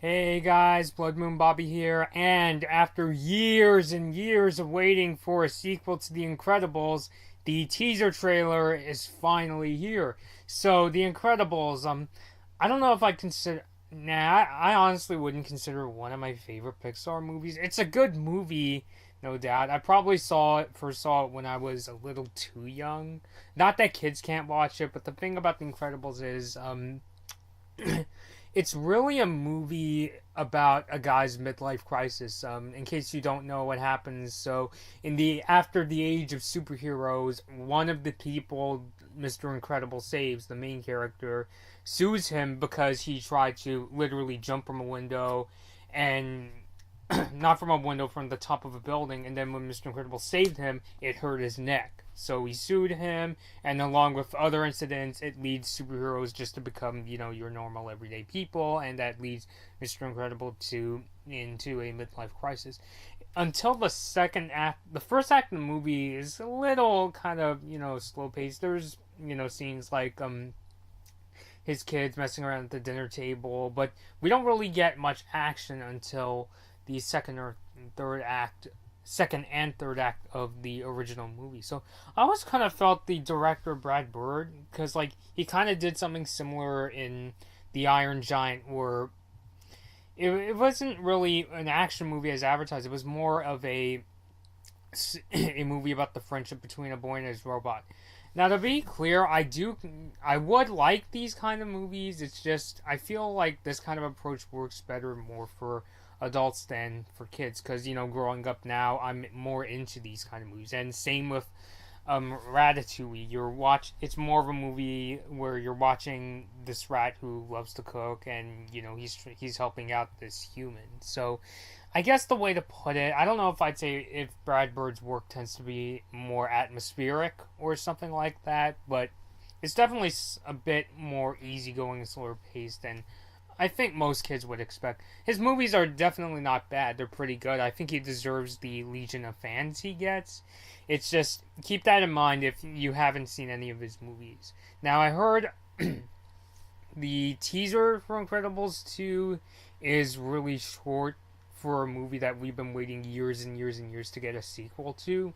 Hey guys, Blood Moon Bobby here, and after years and years of waiting for a sequel to The Incredibles, the teaser trailer is finally here. So, The Incredibles, I don't know if I consider. Nah, I honestly wouldn't consider it one of my favorite Pixar movies. It's a good movie, no doubt. I probably first saw it when I was a little too young. Not that kids can't watch it, but the thing about The Incredibles is, it's really a movie about a guy's midlife crisis. In case you don't know what happens, so in the after the age of superheroes, one of the people Mr. Incredible saves, the main character, sues him because he tried to literally jump from a window, and not from a window, from the top of a building, and then when Mr. Incredible saved him, it hurt his neck. So he sued him, and along with other incidents, it leads superheroes just to become, your normal everyday people, and that leads Mr. Incredible into a midlife crisis. Until the second act, the first act of the movie is a little kind of, slow paced. There's, scenes like his kids messing around at the dinner table, but we don't really get much action until the second and third act of the original movie. So I always kind of felt the director Brad Bird, because he kind of did something similar in The Iron Giant, where it wasn't really an action movie as advertised. It was more of a movie about the friendship between a boy and his robot. Now, to be clear, I would like these kind of movies. It's just, I feel like this kind of approach works better more for adults than for kids, because, growing up now, I'm more into these kind of movies. And same with Ratatouille. It's more of a movie where you're watching this rat who loves to cook, and, he's helping out this human. So, I guess the way to put it, I don't know if I'd say if Brad Bird's work tends to be more atmospheric or something like that, but it's definitely a bit more easygoing and slower paced than I think most kids would expect. His movies are definitely not bad. They're pretty good. I think he deserves the legion of fans he gets. It's just, keep that in mind if you haven't seen any of his movies. Now, I heard the teaser for Incredibles 2 is really short for a movie that we've been waiting years and years and years to get a sequel to.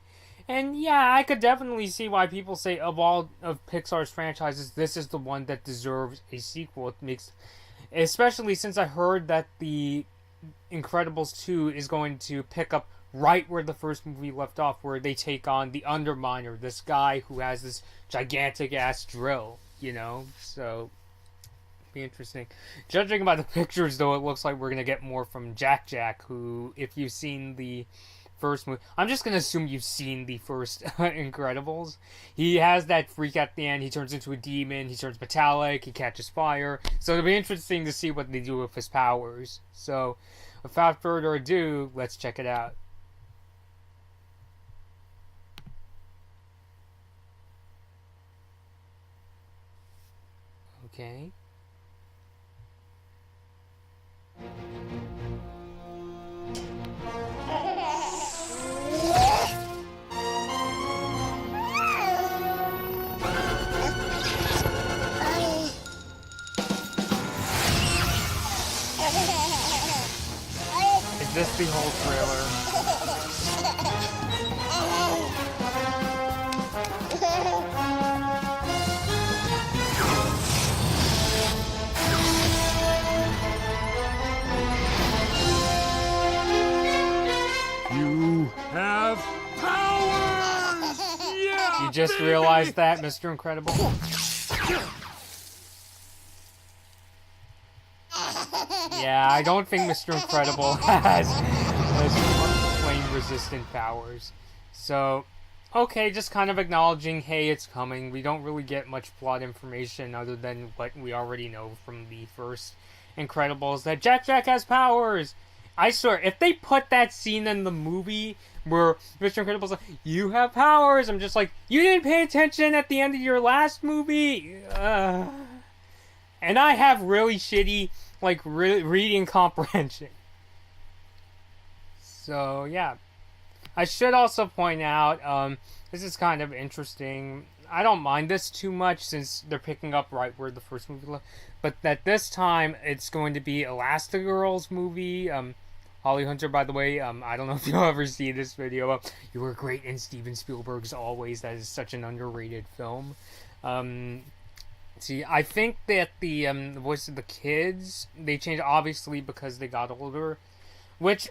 And yeah, I could definitely see why people say of all of Pixar's franchises, this is the one that deserves a sequel. It makes, especially since I heard that the Incredibles 2 is going to pick up right where the first movie left off, where they take on the Underminer, this guy who has this gigantic ass drill, so be interesting. Judging by the pictures, though, it looks like we're gonna get more from Jack, who, if you've seen the first movie, I'm just gonna assume you've seen the first Incredibles. He has that freak at the end. He turns into a demon. He turns metallic. He catches fire. So it'll be interesting to see what they do with his powers. So, without further ado, let's check it out. Okay. Is this the whole trailer? You have powers! Yeah, You just baby! realized that, Mr. Incredible? Yeah, I don't think Mr. Incredible has flame-resistant powers. So, okay, just kind of acknowledging, hey, it's coming. We don't really get much plot information other than what we already know from the first Incredibles, that Jack has powers! I swear, if they put that scene in the movie where Mr. Incredible's like, you have powers, I'm just like, you didn't pay attention at the end of your last movie? And I have really shitty, reading comprehension. So, yeah. I should also point out, This is kind of interesting. I don't mind this too much since they're picking up right where the first movie left. But that this time it's going to be Elastigirl's movie. Holly Hunter, by the way, I don't know if you'll ever see this video. You were great in Steven Spielberg's Always. That is such an underrated film. See, I think that the voice of the kids, they changed obviously because they got older. Which,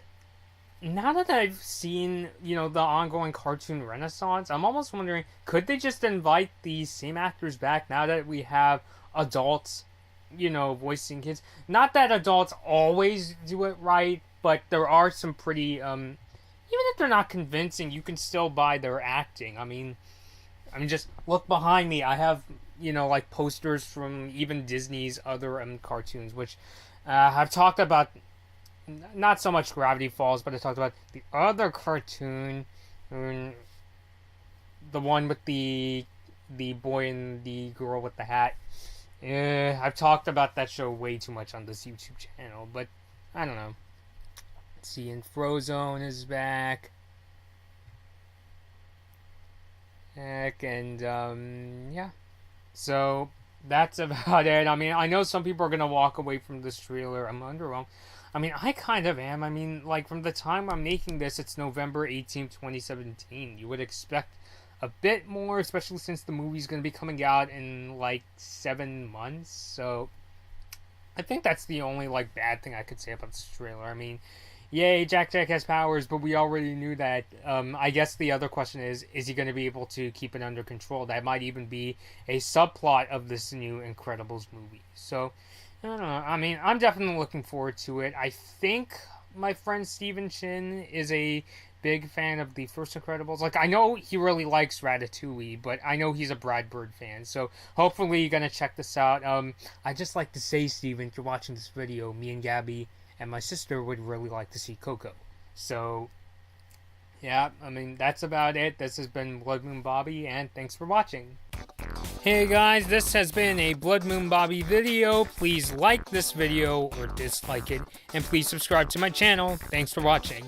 now that I've seen, the ongoing cartoon renaissance, I'm almost wondering, could they just invite these same actors back now that we have adults, voicing kids? Not that adults always do it right, but there are some pretty, even if they're not convincing, you can still buy their acting. I mean, just look behind me. I have, like posters from even Disney's other cartoons, which I've talked about. Not so much Gravity Falls, but I talked about the other cartoon, the one with the boy and the girl with the hat. I've talked about that show way too much on this YouTube channel, but I don't know. Let's see, and Frozone is back. Heck, and yeah. So that's about it. I mean, I know some people are gonna walk away from this trailer. I'm underwhelmed. I mean, I kind of am. I mean, like, from the time I'm making this, it's November 18th, 2017. You would expect a bit more, especially since the movie's going to be coming out in, like, 7 months. So, I think that's the only, like, bad thing I could say about this trailer. I mean, yay, Jack has powers, but we already knew that. I guess the other question is he going to be able to keep it under control? That might even be a subplot of this new Incredibles movie. So, I don't know. I mean, I'm definitely looking forward to it. I think my friend Steven Chin is a big fan of the first Incredibles. Like, I know he really likes Ratatouille, but I know he's a Brad Bird fan. So, hopefully you're going to check this out. I just like to say, Steven, if you're watching this video, me and Gabby and my sister would really like to see Coco. So, yeah, I mean, that's about it. This has been Blood Moon Bobby, and thanks for watching. Hey guys, this has been a Blood Moon Bobby video. Please like this video or dislike it, and please subscribe to my channel. Thanks for watching.